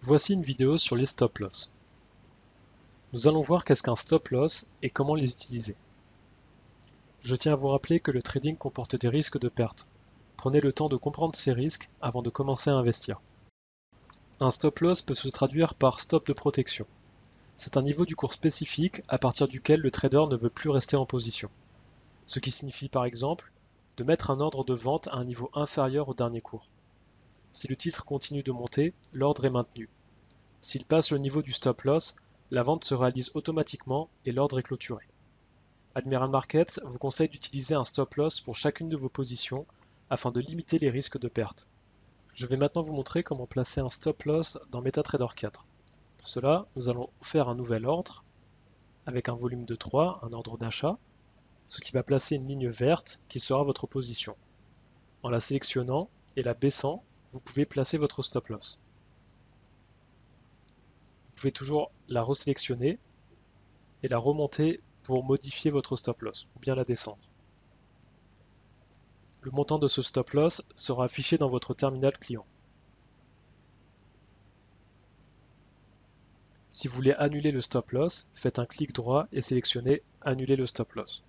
Voici une vidéo sur les stop loss. Nous allons voir qu'est-ce qu'un stop loss et comment les utiliser. Je tiens à vous rappeler que le trading comporte des risques de perte. Prenez le temps de comprendre ces risques avant de commencer à investir. Un stop loss peut se traduire par stop de protection. C'est un niveau du cours spécifique à partir duquel le trader ne veut plus rester en position. Ce qui signifie par exemple de mettre un ordre de vente à un niveau inférieur au dernier cours. Si le titre continue de monter, l'ordre est maintenu. S'il passe le niveau du stop loss, la vente se réalise automatiquement et l'ordre est clôturé. Admiral Markets vous conseille d'utiliser un stop loss pour chacune de vos positions afin de limiter les risques de perte. Je vais maintenant vous montrer comment placer un stop loss dans MetaTrader 4. Pour cela, nous allons faire un nouvel ordre avec un volume de 3, un ordre d'achat, ce qui va placer une ligne verte qui sera votre position. En la sélectionnant et la baissant, vous pouvez placer votre stop loss. Vous pouvez toujours la resélectionner et la remonter pour modifier votre stop loss ou bien la descendre. Le montant de ce stop loss sera affiché dans votre terminal client. Si vous voulez annuler le stop loss, faites un clic droit et sélectionnez Annuler le stop loss.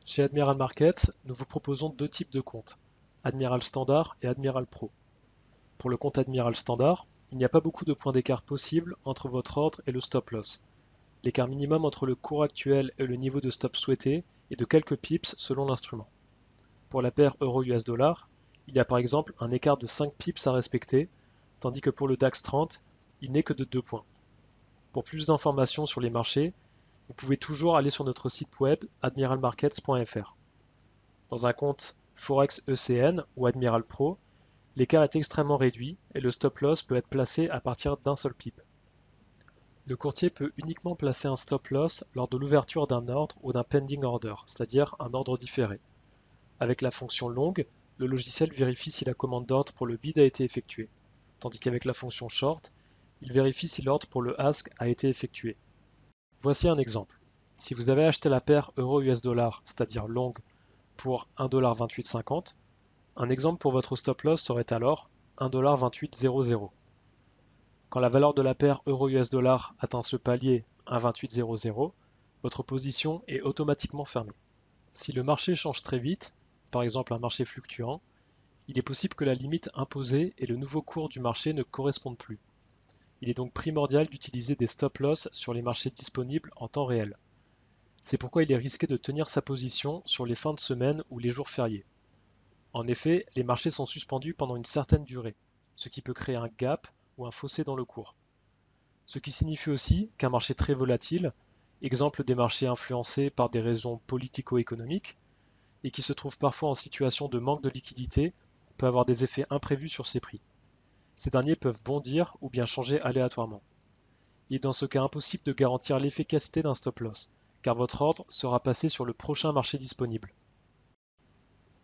Chez Admiral Markets, nous vous proposons deux types de comptes, Admiral Standard et Admiral Pro. Pour le compte Admiral Standard, il n'y a pas beaucoup de points d'écart possibles entre votre ordre et le stop loss. L'écart minimum entre le cours actuel et le niveau de stop souhaité est de quelques pips selon l'instrument. Pour la paire euro-US dollar, il y a par exemple un écart de 5 pips à respecter, tandis que pour le DAX 30, il n'est que de 2 points. Pour plus d'informations sur les marchés, vous pouvez toujours aller sur notre site web admiralmarkets.fr. Dans un compte Forex ECN ou Admiral Pro, l'écart est extrêmement réduit et le stop loss peut être placé à partir d'un seul pip. Le courtier peut uniquement placer un stop loss lors de l'ouverture d'un ordre ou d'un pending order, c'est-à-dire un ordre différé. Avec la fonction longue, le logiciel vérifie si la commande d'ordre pour le bid a été effectuée, tandis qu'avec la fonction short, il vérifie si l'ordre pour le ask a été effectué. Voici un exemple. Si vous avez acheté la paire euro-US dollar, c'est-à-dire longue, pour 1,2850 $, un exemple pour votre stop loss serait alors 1,2800 $. Quand la valeur de la paire euro-US dollar atteint ce palier 1,2800 $, votre position est automatiquement fermée. Si le marché change très vite, par exemple un marché fluctuant, il est possible que la limite imposée et le nouveau cours du marché ne correspondent plus. Il est donc primordial d'utiliser des stop-loss sur les marchés disponibles en temps réel. C'est pourquoi il est risqué de tenir sa position sur les fins de semaine ou les jours fériés. En effet, les marchés sont suspendus pendant une certaine durée, ce qui peut créer un gap ou un fossé dans le cours. Ce qui signifie aussi qu'un marché très volatile, exemple des marchés influencés par des raisons politico-économiques, et qui se trouve parfois en situation de manque de liquidité, peut avoir des effets imprévus sur ses prix. Ces derniers peuvent bondir ou bien changer aléatoirement. Il est dans ce cas impossible de garantir l'efficacité d'un stop loss, car votre ordre sera passé sur le prochain marché disponible.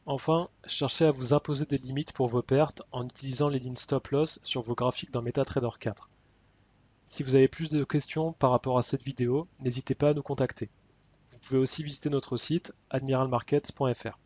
Enfin, cherchez à vous imposer des limites pour vos pertes en utilisant les lignes stop loss sur vos graphiques dans MetaTrader 4. Si vous avez plus de questions par rapport à cette vidéo, n'hésitez pas à nous contacter. Vous pouvez aussi visiter notre site admiralmarkets.fr.